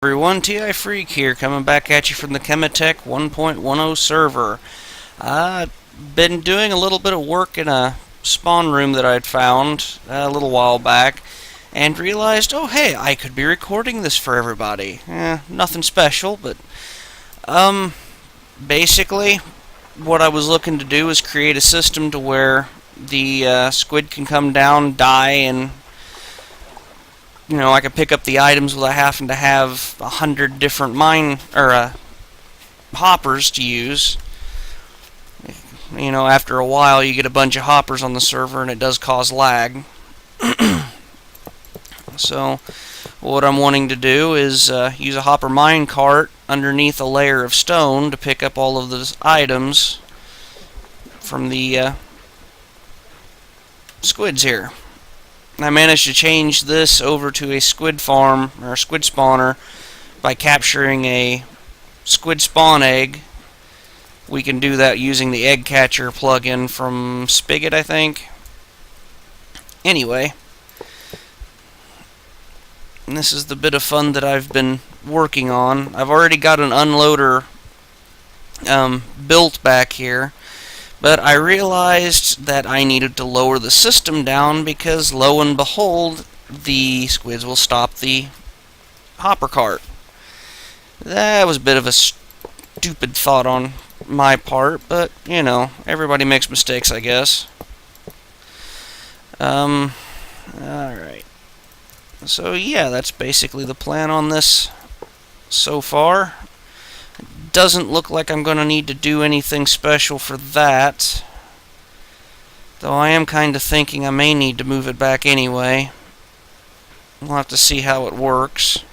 Everyone, TI Freak here, coming back at you from the Cemetech 1.10 server. I've been doing a little bit of work in a spawn room that I'd found a little while back, and realized, oh hey, I could be recording this for everybody. Nothing special, but basically, what I was looking to do is create a system to where the squid can come down, die, and I could pick up the items without having to have 100 different hoppers to use. After a while, you get a bunch of hoppers on the server, and it does cause lag. So, what I'm wanting to do is use a hopper mine cart underneath a layer of stone to pick up all of those items from the squids here. I managed to change this over to a squid farm, or a squid spawner, by capturing a squid spawn egg. We can do that using the egg catcher plugin from Spigot, I think. Anyway, and this is the bit of fun that I've been working on. I've already got an unloader built back here. But I realized that I needed to lower the system down because, lo and behold, the squids will stop the hopper cart. That was a bit of a stupid thought on my part, but, everybody makes mistakes, I guess. Alright. So, yeah, that's basically the plan on this so far. Doesn't look like I'm going to need to do anything special for that, though I am kind of thinking I may need to move it back anyway. We'll have to see how it works.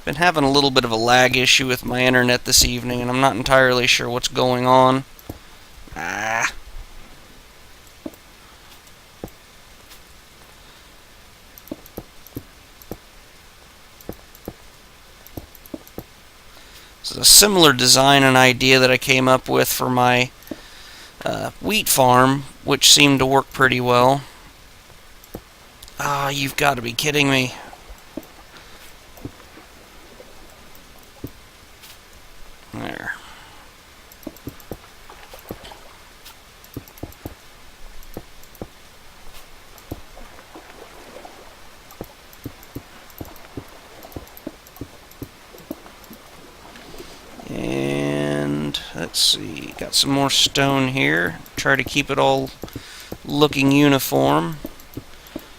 Been having a little bit of a lag issue with my internet this evening, and I'm not entirely sure what's going on. This is a similar design and idea that I came up with for my wheat farm, which seemed to work pretty well. You've got to be kidding me. There. And let's see, got some more stone here. Try to keep it all looking uniform.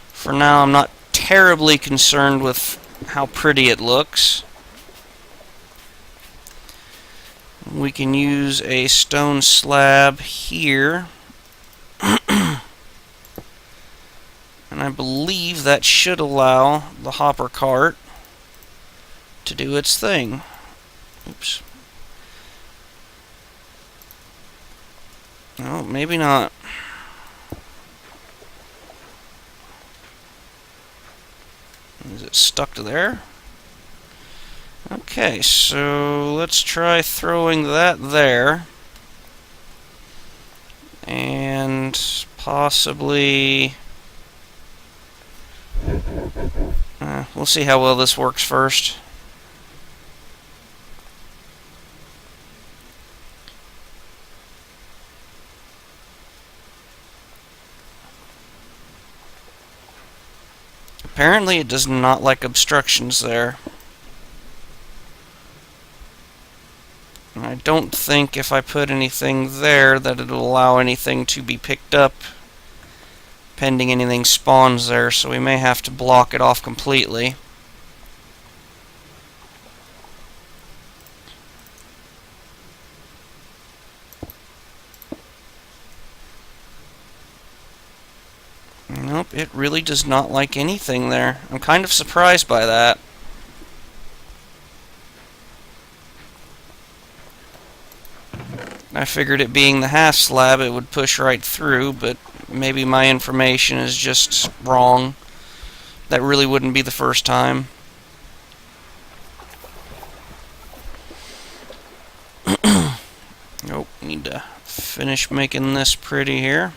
For now, I'm not terribly concerned with how pretty it looks. We can use a stone slab here. And I believe that should allow the hopper cart to do its thing. Oops. No, maybe not. Is it stuck to there? Okay, so let's try throwing that there. And possibly... we'll see how well this works first. Apparently it does not like obstructions there. I don't think if I put anything there that it'll allow anything to be picked up pending anything spawns there, so we may have to block it off completely. Nope, it really does not like anything there. I'm kind of surprised by that. I figured it being the half slab it would push right through, but maybe my information is just wrong. That really wouldn't be the first time. Need to finish making this pretty here.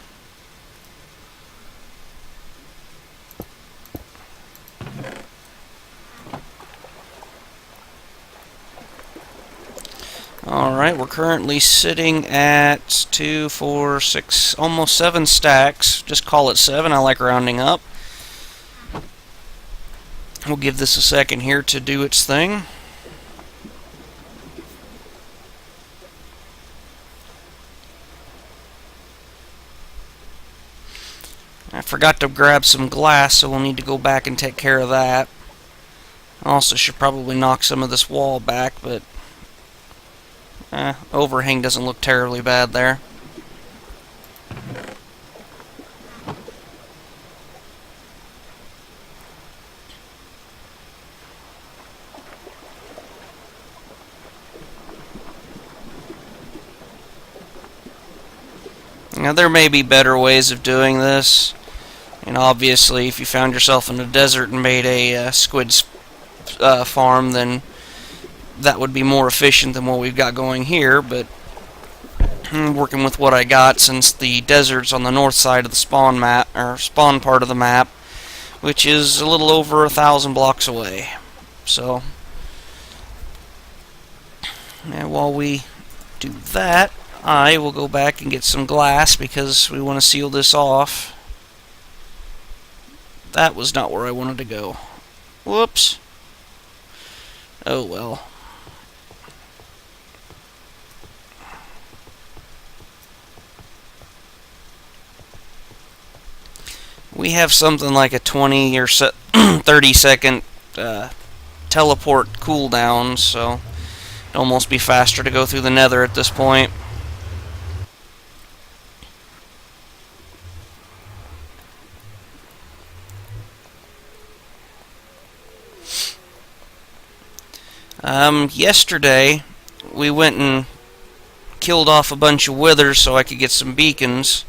Alright, we're currently sitting at 2, 4, 6, almost 7 stacks. Just call it 7, I like rounding up. We'll give this a second here to do its thing. I forgot to grab some glass, so we'll need to go back and take care of that. Also should probably knock some of this wall back, but overhang doesn't look terribly bad there. Now there may be better ways of doing this, and obviously if you found yourself in a desert and made a squid farm, then that would be more efficient than what we've got going here, but I'm working with what I got since the desert's on the north side of the spawn map, or spawn part of the map, which is a little over 1,000 blocks away. So, and while we do that, I will go back and get some glass because we want to seal this off. That was not where I wanted to go. Whoops. Oh well. We have something like a 20 or 30 second teleport cooldown, so it'd almost be faster to go through the nether at this point. Yesterday we went and killed off a bunch of withers so I could get some beacons.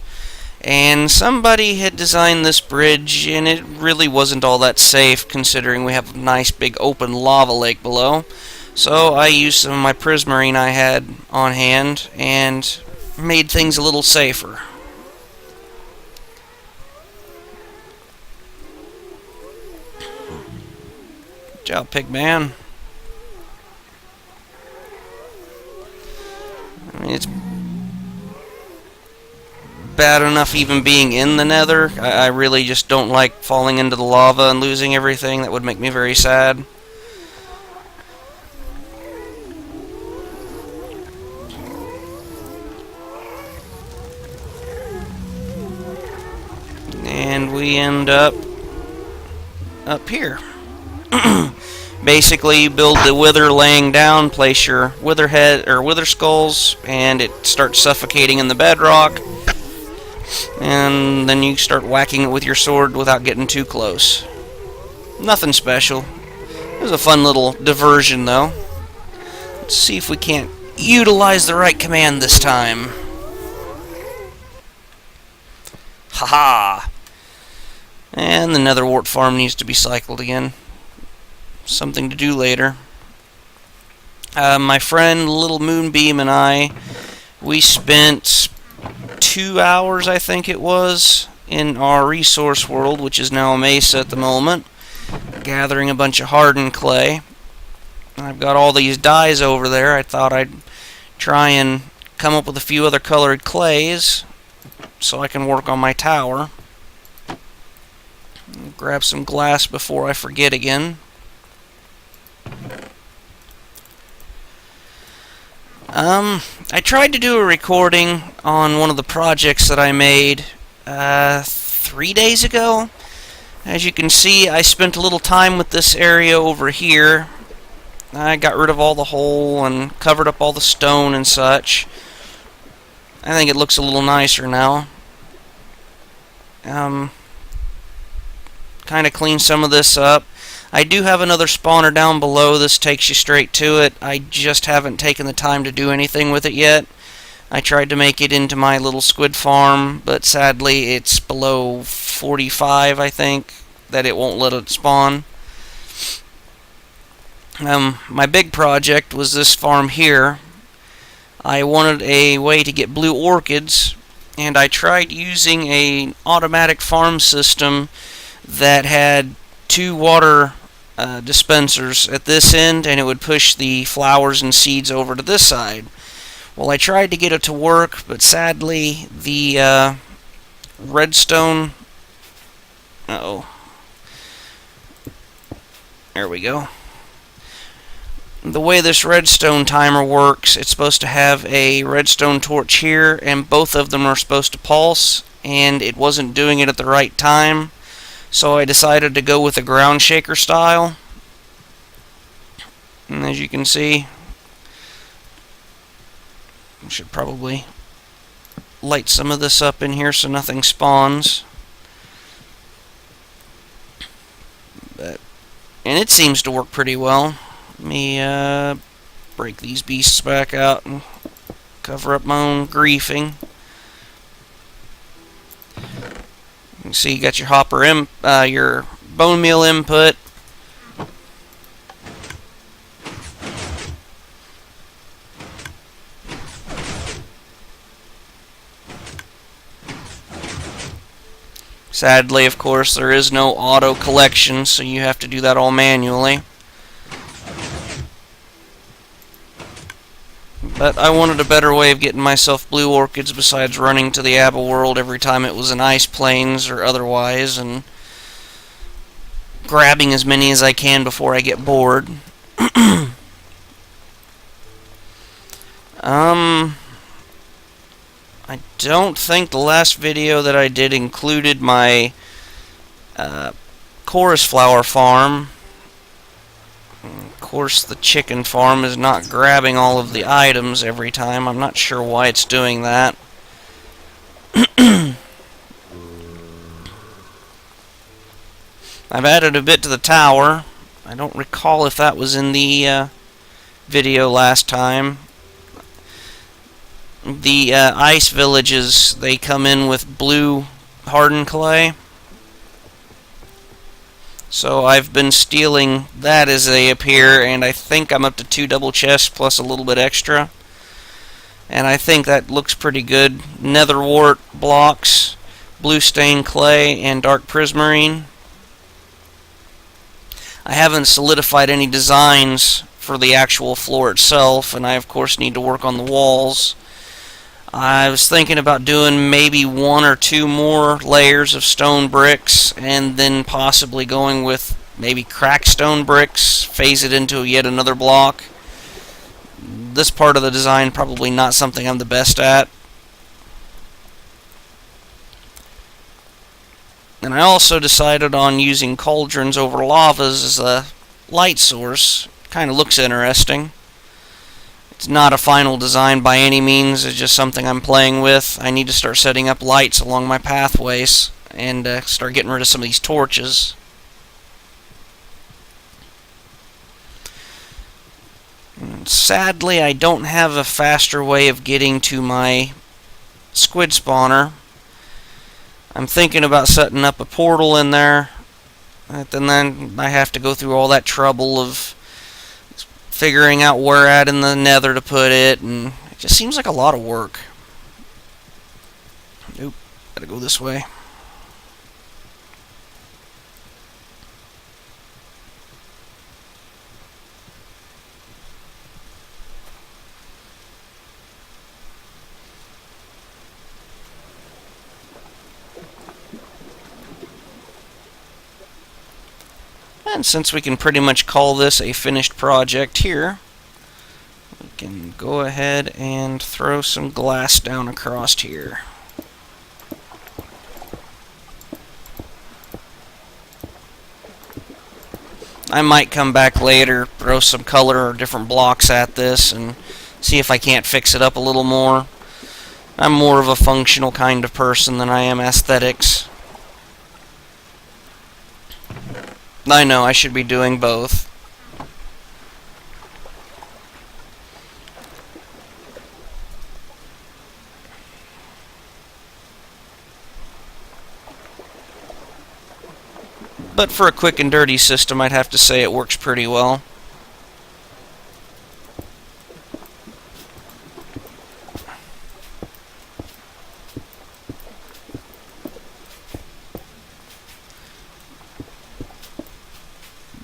And somebody had designed this bridge, and it really wasn't all that safe, considering we have a nice big open lava lake below. So I used some of my prismarine I had on hand, and made things a little safer. Good job, Pigman. I mean, it's bad enough even being in the nether. I really just don't like falling into the lava and losing everything. That would make me very sad. And we end up here. Basically, you build the wither laying down, place your wither head or wither skulls, and it starts suffocating in the bedrock. And then you start whacking it with your sword without getting too close. Nothing special. It was a fun little diversion, though. Let's see if we can't utilize the right command this time. Haha! And the nether wart farm needs to be cycled again. Something to do later. My friend Little Moonbeam and I, we spent 2 hours, I think it was, in our resource world, which is now a mesa at the moment, gathering a bunch of hardened clay. I've got all these dyes over there. I thought I'd try and come up with a few other colored clays so I can work on my tower. Grab some glass before I forget again. I tried to do a recording on one of the projects that I made 3 days ago. As you can see, I spent a little time with this area over here. I got rid of all the hole and covered up all the stone and such. I think it looks a little nicer now. Kind of cleaned some of this up. I do have another spawner down below. This takes you straight to it. I just haven't taken the time to do anything with it yet. I tried to make it into my little squid farm, but sadly it's below 45, I think, that it won't let it spawn. My big project was this farm here. I wanted a way to get blue orchids, and I tried using an automatic farm system that had two water dispensers at this end, and it would push the flowers and seeds over to this side. Well, I tried to get it to work, but sadly the redstone... Uh-oh. There we go. The way this redstone timer works, it's supposed to have a redstone torch here, and both of them are supposed to pulse, and it wasn't doing it at the right time, so I decided to go with a ground shaker style. And as you can see, I should probably light some of this up in here so nothing spawns. And it seems to work pretty well. Let me break these beasts back out and cover up my own griefing. You can see you got your your bone meal input. Sadly, of course, there is no auto collection, so you have to do that all manually. But I wanted a better way of getting myself blue orchids besides running to the Abba World every time it was in Ice Plains or otherwise, and grabbing as many as I can before I get bored. I don't think the last video that I did included my chorus flower farm. Of course, the chicken farm is not grabbing all of the items every time. I'm not sure why it's doing that. I've added a bit to the tower. I don't recall if that was in the video last time. The ice villages, they come in with blue hardened clay. So I've been stealing that as they appear, and I think I'm up to 2 double chests plus a little bit extra. And I think that looks pretty good. Nether wart blocks, blue stained clay, and dark prismarine. I haven't solidified any designs for the actual floor itself, and I of course need to work on the walls. I was thinking about doing maybe 1 or 2 more layers of stone bricks, and then possibly going with maybe cracked stone bricks, phase it into yet another block. This part of the design probably not something I'm the best at. And I also decided on using cauldrons over lavas as a light source. Kind of looks interesting. It's not a final design by any means, it's just something I'm playing with. I need to start setting up lights along my pathways and start getting rid of some of these torches. And sadly, I don't have a faster way of getting to my squid spawner. I'm thinking about setting up a portal in there, and then I have to go through all that trouble of figuring out where at in the nether to put it, and it just seems like a lot of work. Nope, gotta go this way. And since we can pretty much call this a finished project here, we can go ahead and throw some glass down across here. I might come back later, throw some color or different blocks at this and see if I can't fix it up a little more. I'm more of a functional kind of person than I am aesthetics. I know, I should be doing both. But for a quick and dirty system, I'd have to say it works pretty well.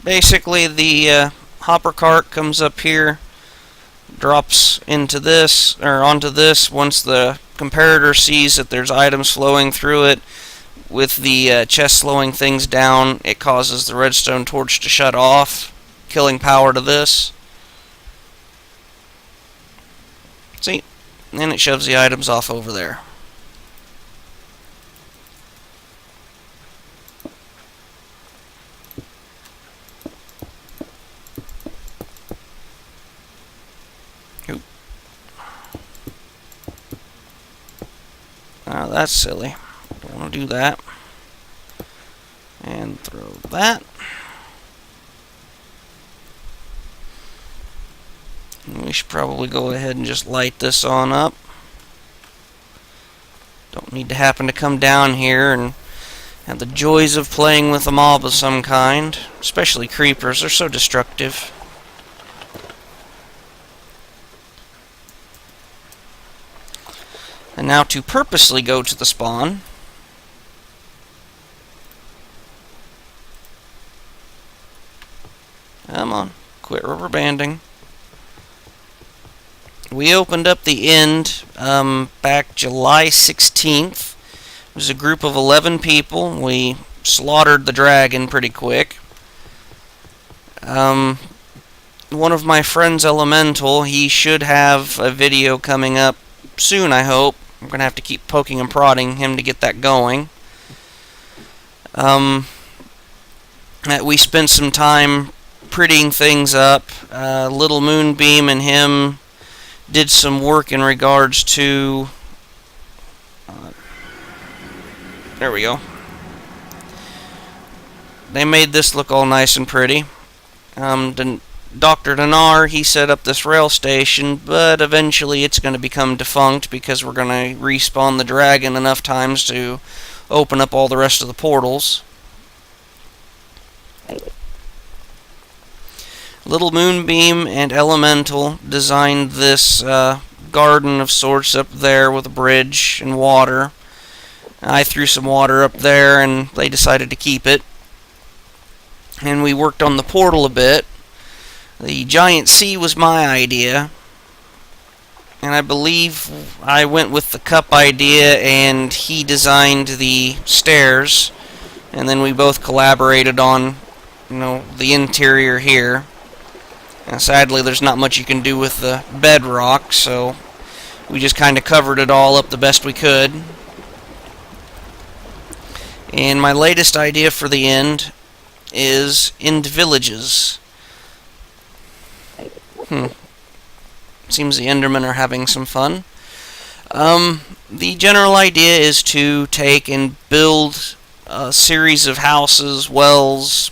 basically the hopper cart comes up here, drops into this, or onto this. Once the comparator sees that there's items flowing through it, with the chest slowing things down, it causes the redstone torch to shut off, killing power to this. See? And it shoves the items off over there. Oop. Oh, that's silly. Don't want to do that. And throw that. And we should probably go ahead and just light this on up. Don't need to happen to come down here and have the joys of playing with a mob of some kind. Especially creepers, they're so destructive. And now to purposely go to the spawn. Come on, quit rubber banding. We opened up the end back July 16th. It was a group of 11 people. We slaughtered the dragon pretty quick. One of my friends, Elemental, he should have a video coming up soon, I hope. I'm going to have to keep poking and prodding him to get that going. We spent some time prettying things up. Little Moonbeam and him did some work in regards to... there we go. They made this look all nice and pretty. Dr. Dinar, he set up this rail station, but eventually it's going to become defunct because we're going to respawn the dragon enough times to open up all the rest of the portals. Little Moonbeam and Elemental designed this garden of sorts up there with a bridge and water. I threw some water up there and they decided to keep it. And we worked on the portal a bit. The giant sea was my idea. And I believe I went with the cup idea and he designed the stairs. And then we both collaborated on, the interior here. And sadly, there's not much you can do with the bedrock, so we just kind of covered it all up the best we could. And my latest idea for the end is end villages. Seems the Endermen are having some fun. The general idea is to take and build a series of houses, wells,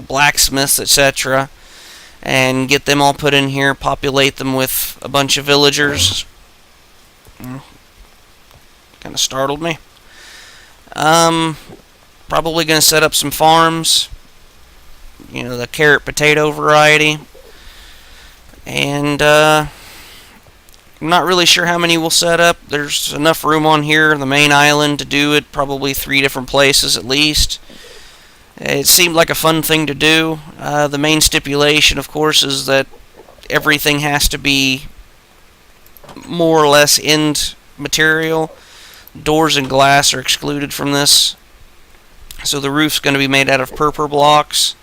blacksmiths, etc., and get them all put in here, populate them with a bunch of villagers. Kind of startled me. Probably going to set up some farms. The carrot potato variety. And I'm not really sure how many we'll set up. There's enough room on here, the main island, to do it. Probably 3 different places at least. It seemed like a fun thing to do. The main stipulation, of course, is that everything has to be more or less end material. Doors and glass are excluded from this. So the roof's going to be made out of purple blocks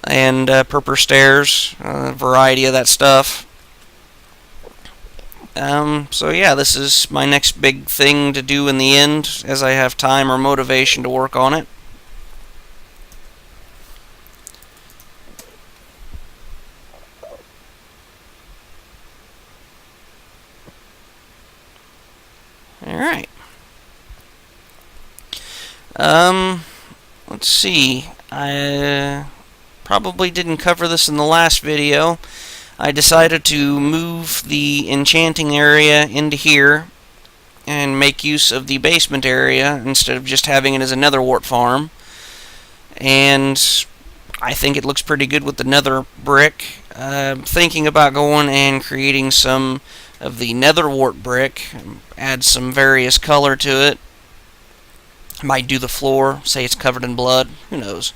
and purple stairs, a variety of that stuff. So yeah, this is my next big thing to do in the end, as I have time or motivation to work on it. Alright. Let's see. I probably didn't cover this in the last video. I decided to move the enchanting area into here and make use of the basement area instead of just having it as a nether wart farm. And I think it looks pretty good with the nether brick. I'm thinking about going and creating some of the nether wart brick, add some various color to it. Might do the floor, say it's covered in blood, who knows.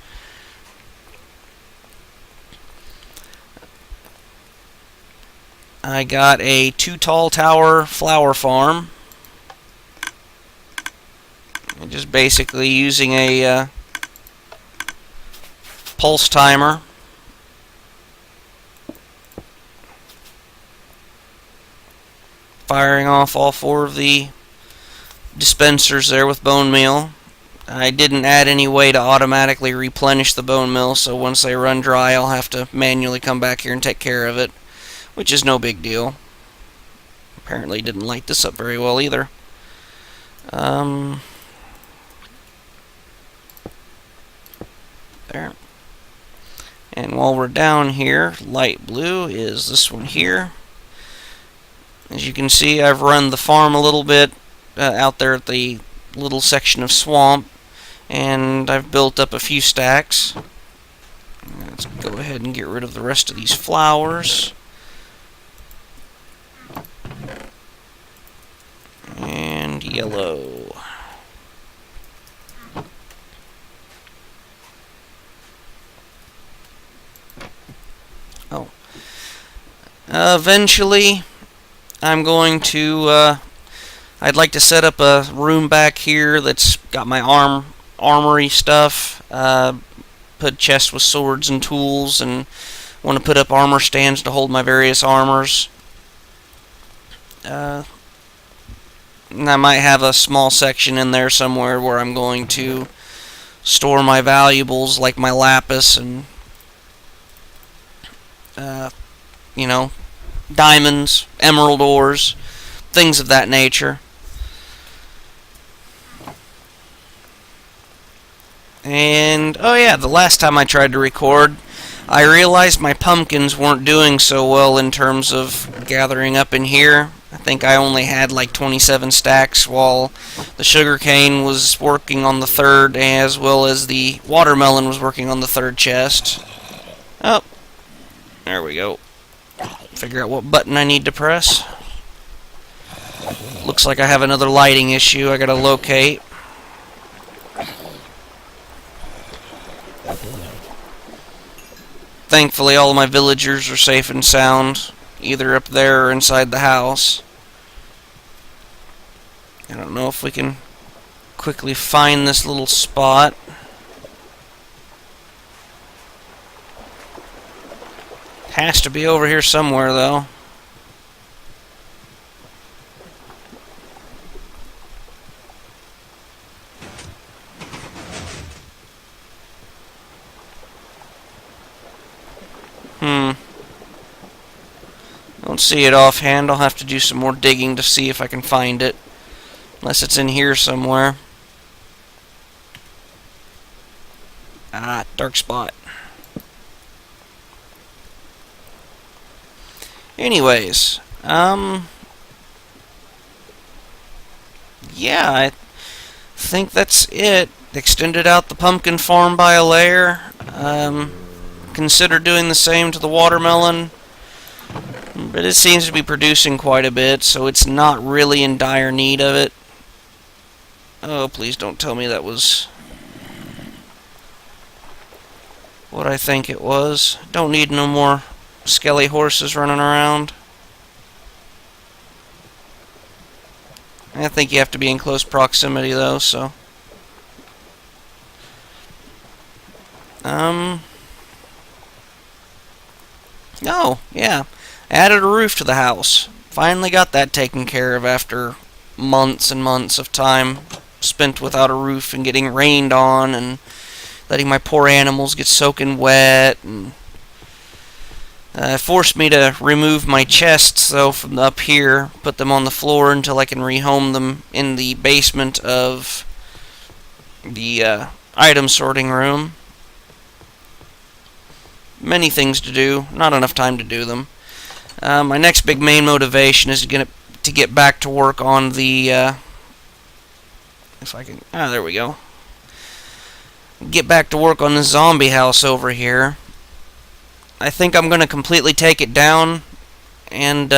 I got a 2 tall tower flower farm. I'm just basically using a pulse timer. Firing off all 4 of the dispensers there with bone meal. I didn't add any way to automatically replenish the bone meal, so once they run dry I'll have to manually come back here and take care of it, which is no big deal. Apparently didn't light this up very well either. There. And while we're down here, light blue is this one here. As you can see, I've run the farm a little bit out there at the little section of swamp, and I've built up a few stacks. Let's go ahead and get rid of the rest of these flowers. And yellow. Oh. Eventually, I'm going to, I'd like to set up a room back here that's got my armory stuff, put chests with swords and tools, and want to put up armor stands to hold my various armors. And I might have a small section in there somewhere where I'm going to store my valuables, like my lapis and, you know, diamonds, emerald ores, things of that nature. And, oh yeah, the last time I tried to record, I realized my pumpkins weren't doing so well in terms of gathering up in here. I think I only had like 27 stacks, while the sugarcane was working on the 3rd, as well as the watermelon was working on the 3rd chest. Oh, there we go. Figure out what button I need to press. Looks like I have another lighting issue I gotta locate. Thankfully, all of my villagers are safe and sound, either up there or inside the house. I don't know if we can quickly find this little spot. Has to be over here somewhere, though. Don't see it offhand. I'll have to do some more digging to see if I can find it. Unless it's in here somewhere. Ah, dark spot. Anyways, yeah, I think that's it. Extended out the pumpkin farm by a layer. Consider doing the same to the watermelon. But it seems to be producing quite a bit, so it's not really in dire need of it. Oh, please don't tell me that was what I think it was. Don't need no more skelly horses running around. I think you have to be in close proximity, though, so... Oh, yeah. Added a roof to the house. Finally got that taken care of after months and months of time spent without a roof and getting rained on and letting my poor animals get soaking wet. And forced me to remove my chests, though, from up here, put them on the floor until I can rehome them in the basement of the item sorting room. Many things to do, not enough time to do them. My next big main motivation is to get back to work on the, if I can, there we go. Get back to work on the zombie house over here. I think I'm going to completely take it down and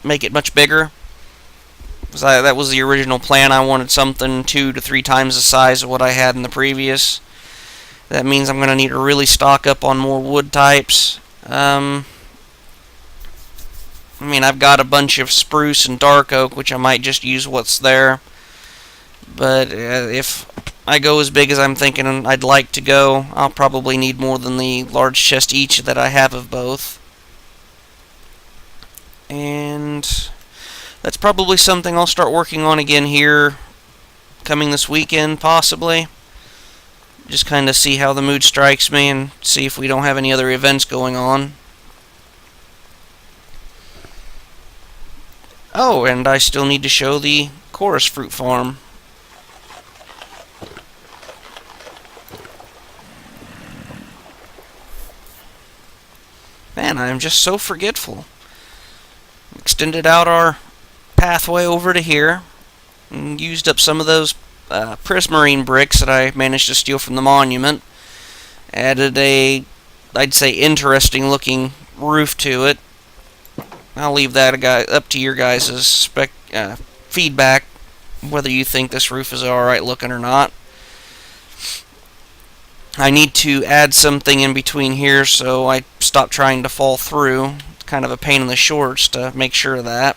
make it much bigger. That was the original plan. I wanted something 2 to 3 times the size of what I had in the previous. That means I'm going to need to really stock up on more wood types. I mean, I've got a bunch of spruce and dark oak, which I might just use what's there. But if I go as big as I'm thinking I'd like to go, I'll probably need more than the large chest each that I have of both. And that's probably something I'll start working on again here coming this weekend, possibly. Just kind of see how the mood strikes me and see if we don't have any other events going on. Oh, and I still need to show the chorus fruit farm. Man, I'm just so forgetful. Extended out our pathway over to here and used up some of those prismarine bricks that I managed to steal from the monument. Added a, I'd say, interesting looking roof to it. I'll leave that up to your guys' feedback, whether you think this roof is alright looking or not. I need to add something in between here so I stop trying to fall through. It's kind of a pain in the shorts to make sure of that.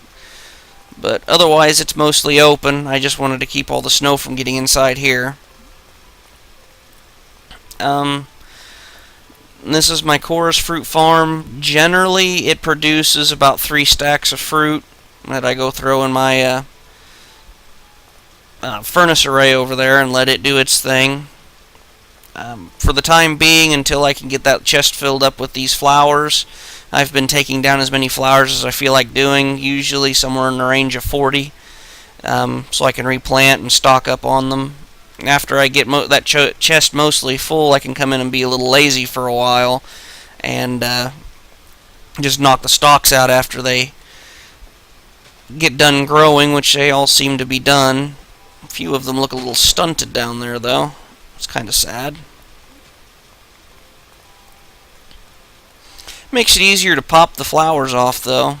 But otherwise it's mostly open. I just wanted to keep all the snow from getting inside here. This is my chorus fruit farm. Generally it produces about 3 stacks of fruit that I go throw in my furnace array over there and let it do its thing. For the time being, until I can get that chest filled up with these flowers, I've been taking down as many flowers as I feel like doing, usually somewhere in the range of 40, so I can replant and stock up on them. After I get that chest mostly full, I can come in and be a little lazy for a while and just knock the stalks out after they get done growing, which they all seem to be done. A few of them look a little stunted down there, though. It's kind of sad. Makes it easier to pop the flowers off, though.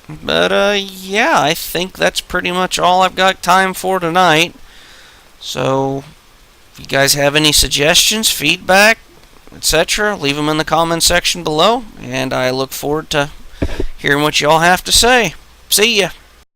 But, yeah, I think that's pretty much all I've got time for tonight. So, if you guys have any suggestions, feedback, etc., leave them in the comment section below, and I look forward to hearing what y'all have to say. See ya!